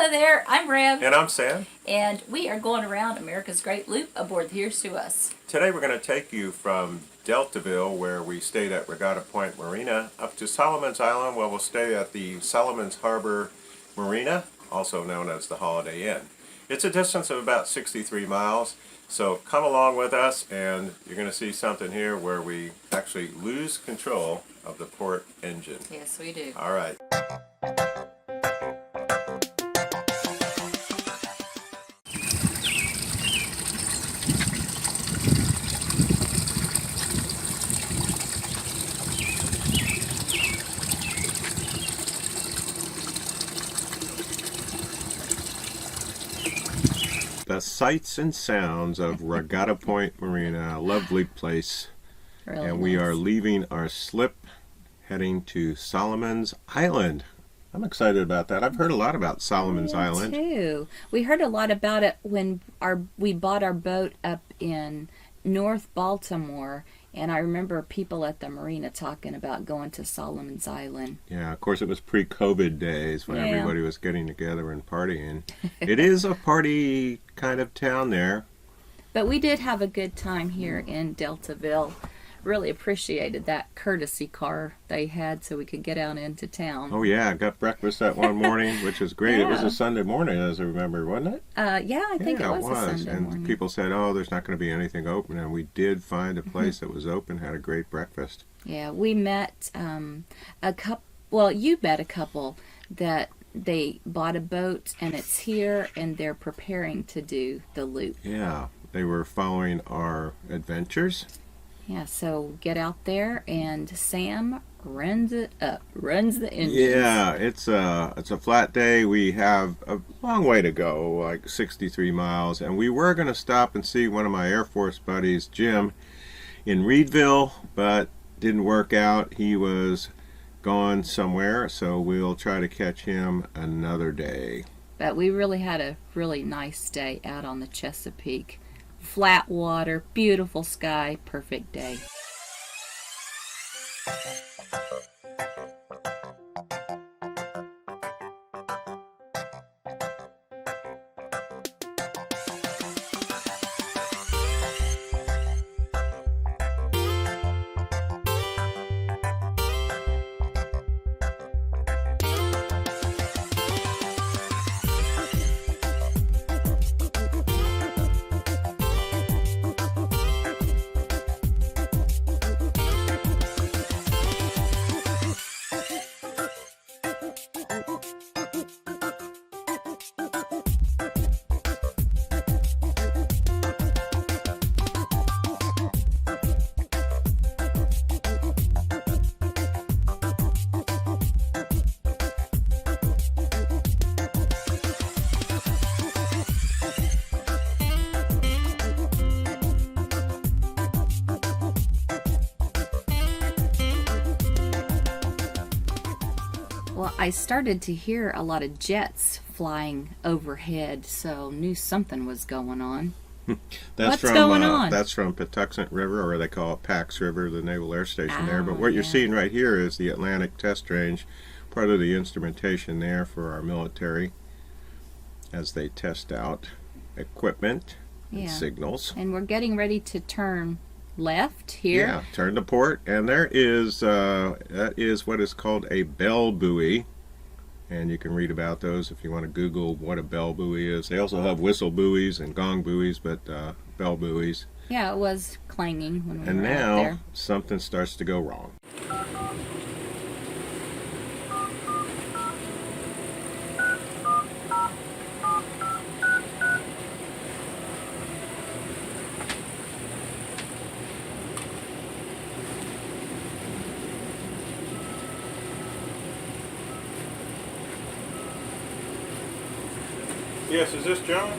Hello there, I'm Rev. And I'm Sam. And we are going around America's Great Loop aboard the Here's to Us. Today we're going to take you from Deltaville, where we stayed at Regatta Point Marina, up to Solomon's Island, where we'll stay at the Solomon's Harbor Marina, also known as the Holiday Inn. It's a distance of about 63 miles, so come along with us and you're going to see something here where we actually lose control of the port engine. Yes, we do. All right. The sights and sounds of Regatta Point Marina, a lovely place. Really and we nice. are leaving our slip, heading to Solomon's Island. I'm excited about that. I've heard a lot about Solomon's Island. Too. We heard a lot about it when we bought our boat up in North Baltimore, and I remember people at the marina talking about going to Solomon's Island. Yeah, of course it was pre-COVID days when Yeah. everybody was getting together and partying. It is a party kind of town there. But we did have a good time here in Deltaville. Really appreciated that courtesy car they had so we could get out into town. Oh yeah, I got breakfast that one morning, which was great. It was Yeah. a Sunday morning, as I remember, wasn't it? Yeah, I think it was a Sunday And morning. people said, oh, there's not going to be anything open. And we did find a place that was open, had a great breakfast. Yeah, we met a couple. Well, you met a couple that they bought a boat and it's here and they're preparing to do the loop. Yeah, they were following our adventures. Yeah, so get out there and Sam runs it up, runs the engines. Yeah, it's a flat day. We have a long way to go, like 63 miles, and we were going to stop and see one of my Air Force buddies, Jim, in Reedville, but didn't work out. He was gone somewhere, so we'll try to catch him another day. But we really had a really nice day out on the Chesapeake. Flat water, beautiful sky, perfect day. Well, I started to hear a lot of jets flying overhead, so knew something was going on. What's going on? That's from Patuxent River, or they call it Pax River, the Naval Air Station there. But Oh, what you're yeah. seeing right here is the Atlantic Test Range, part of the instrumentation there for our military as they test out equipment and Yeah. signals. And we're getting ready to turn left here. Yeah, turn to port, and there is that is what is called a bell buoy, and you can read about those if you want to Google what a bell buoy is. They also have whistle buoys and gong buoys, but bell buoys. Yeah, it was clanging when we And were out now there. something starts to go wrong. Yes, is this John?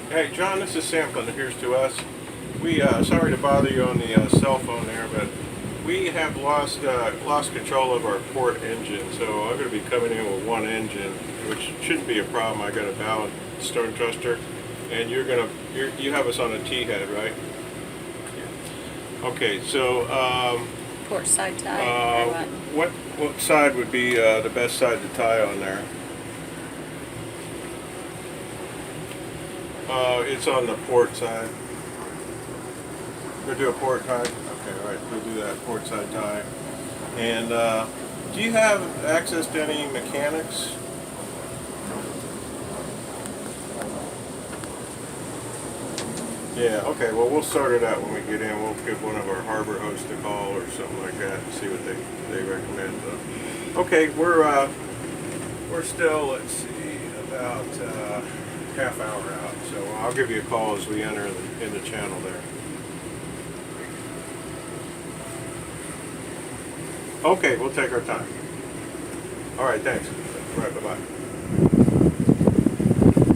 Hey, John, this is Sam from the Here's to Us. We sorry to bother you on the cell phone there, but we have lost control of our port engine, so I'm going to be coming in with one engine, which shouldn't be a problem. I got a valid stern thruster, and you have us on a T-head, right? Okay, so Port side tie. or what? what side would be the best side to tie on there? It's on the port side. We'll do a port tie. Okay, all right. We'll do that port side tie. And do you have access to any mechanics? Yeah, okay, well we'll sort it out when we get in. We'll give one of our harbor hosts a call or something like that and see what they recommend. Okay, we're still, let's see, about half hour out. So I'll give you a call as we enter in the channel there. Okay, we'll take our time. All right, thanks. All right, bye-bye.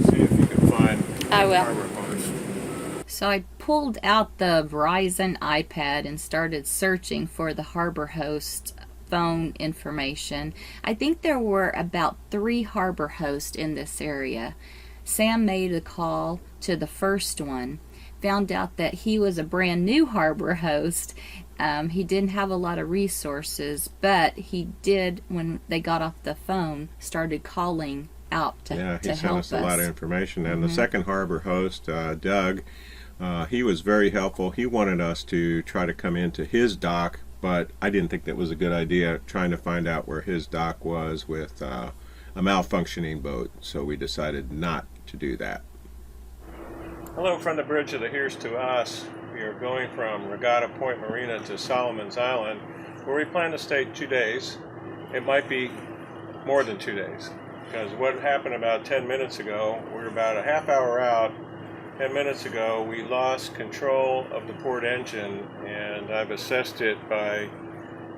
See if you can find I will. harbor host. So I pulled out the Verizon iPad and started searching for the harbor host phone information. I think there were about 3 harbor hosts in this area. Sam made a call to the first one, found out that he was a brand new harbor host. He didn't have a lot of resources, but he did, when they got off the phone, started calling out to help us. Yeah, he sent us a lot of information. And the second harbor host, Doug, he was very helpful. He wanted us to try to come into his dock, but I didn't think that was a good idea, trying to find out where his dock was with a malfunctioning boat, so we decided not to do that. Hello from the bridge of the Here's to Us. We are going from Regatta Point Marina to Solomon's Island, where we plan to stay 2 days. It might be more than 2 days, because what happened about 10 minutes ago, we were about a half hour out. 10 minutes ago, we lost control of the port engine, and I've assessed it by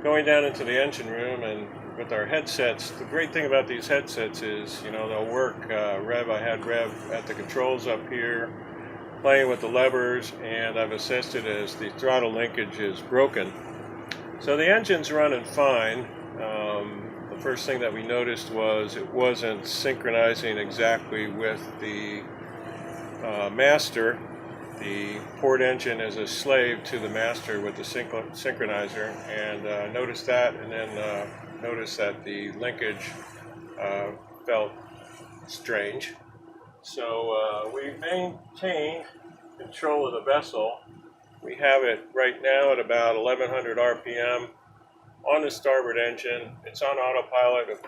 going down into the engine room and with our headsets. The great thing about these headsets is, you know, they'll work. I had Rev at the controls up here, playing with the levers, and I've assessed it as the throttle linkage is broken. So the engine's running fine. The first thing that we noticed was it wasn't synchronizing exactly with the master. The port engine is a slave to the master with the synchronizer, and noticed that, and then noticed that the linkage felt strange. So we maintained control of the vessel. We have it right now at about 1100 RPM on the starboard engine. It's on autopilot.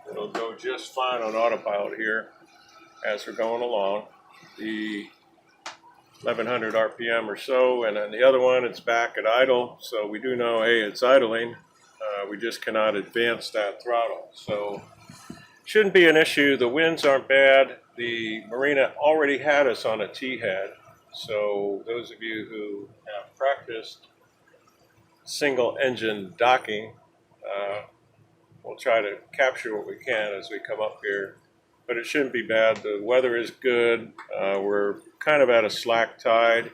It'll go just fine on autopilot here as we're going along. The 1100 RPM or so, and then the other one, it's back at idle, so we do know, hey, it's idling. We just cannot advance that throttle, so shouldn't be an issue. The winds aren't bad. The Marina already had us on a T-head, so those of you who have practiced single engine docking, we'll try to capture what we can as we come up here, but it shouldn't be bad. The weather is good. We're kind of at a slack tide.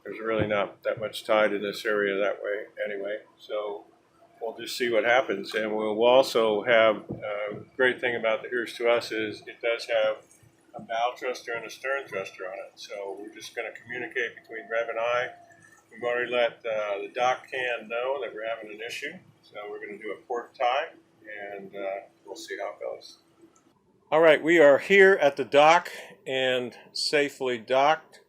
There's really not that much tide in this area that way anyway, so we'll just see what happens. And we'll also have a great thing about the Here's to Us is it does have a bow thruster and a stern thruster on it, so we're just going to communicate between Rev and I. We've already let the dock can know that we're having an issue, so we're going to do a port tie, and we'll see how it goes. All right, we are here at the dock and safely docked.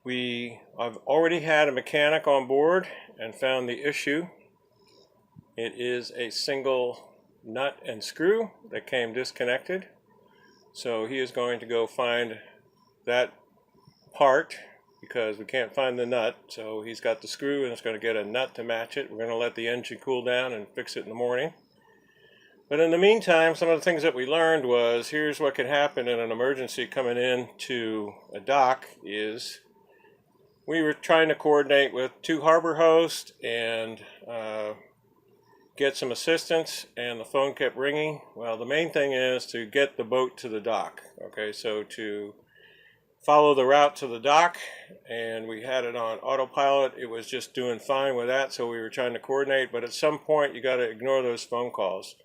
I've already had a mechanic on board and found the issue. It is a single nut and screw that came disconnected. So he is going to go find that part because we can't find the nut. So he's got the screw and it's going to get a nut to match it. We're going to let the engine cool down and fix it in the morning. But in the meantime, some of the things that we learned was, here's what could happen in an emergency coming in to a dock is we were trying to coordinate with 2 harbor hosts and get some assistance, and the phone kept ringing. Well, the main thing is to get the boat to the dock. Okay, so to follow the route to the dock, and we had it on autopilot. It was just doing fine with that, so we were trying to coordinate, but at some point you got to ignore those phone calls.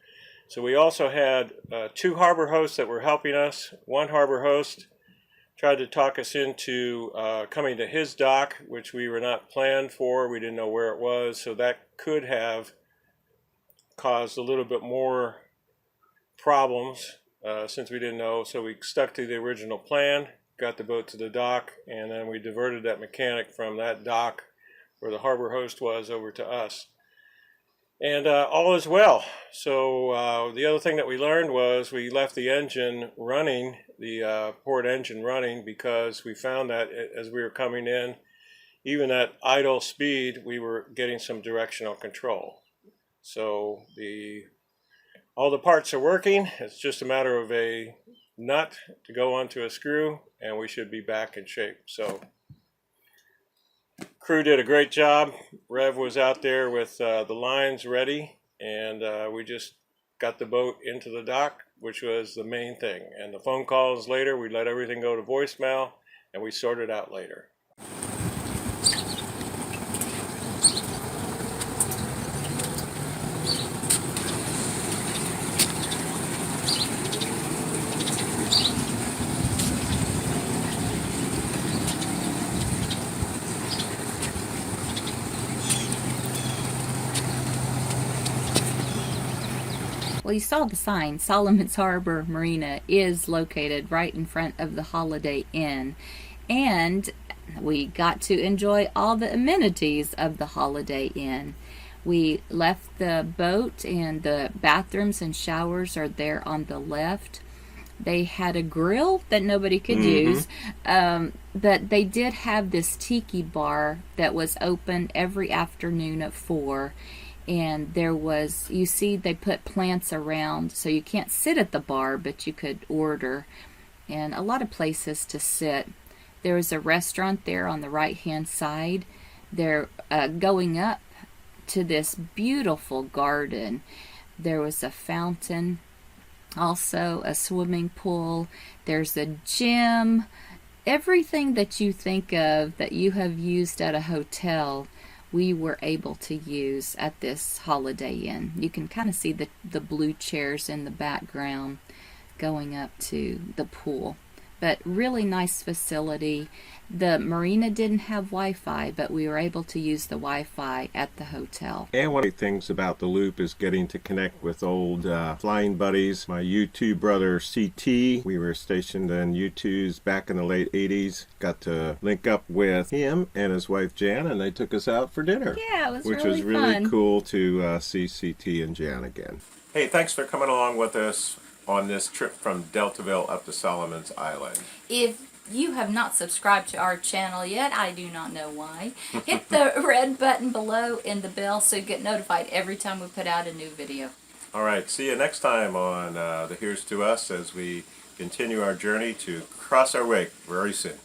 So we also had 2 harbor hosts that were helping us. One harbor host tried to talk us into coming to his dock, which we were not planned for. We didn't know where it was, so that could have caused a little bit more problems since we didn't know. So we stuck to the original plan. got the boat to the dock, and then we diverted that mechanic from that dock where the harbor host was over to us. And all is well. So the other thing that we learned was we left the engine running, the port engine running, because we found that as we were coming in, even at idle speed, we were getting some directional control. So all the parts are working. It's just a matter of a nut to go onto a screw, and we should be back in shape. So crew did a great job. Rev was out there with the lines ready, and we just got the boat into the dock, which was the main thing. And the phone calls later, we let everything go to voicemail, and we sorted out later. Well, you saw the sign. Solomon's Harbor Marina is located right in front of the Holiday Inn. And we got to enjoy all the amenities of the Holiday Inn. We left the boat, and the bathrooms and showers are there on the left. They had a grill that nobody could use, but they did have this tiki bar that was open every afternoon at 4. And there was, you see, they put plants around, so you can't sit at the bar, but you could order, and a lot of places to sit. There was a restaurant there on the right hand side. They're going up to this beautiful garden. There was a fountain, also a swimming pool. There's a gym. Everything that you think of that you have used at a hotel, we were able to use at this Holiday Inn. You can kind of see the blue chairs in the background going up to the pool. But really nice facility. The marina didn't have Wi-Fi, but we were able to use the Wi-Fi at the hotel. And one of the things about the Loop is getting to connect with old flying buddies. My U2 brother CT, we were stationed in U2s back in the late 80s. Got to link up with him and his wife Jan, and they took us out for dinner. Yeah, it was which really was really fun. cool to see CT and Jan again. Hey, thanks for coming along with us on this trip from Deltaville up to Solomon's Island. If you have not subscribed to our channel yet, I do not know why. Hit the red button below and the bell so you get notified every time we put out a new video. All right, see you next time on the Here's to Us as we continue our journey to cross our wake very soon.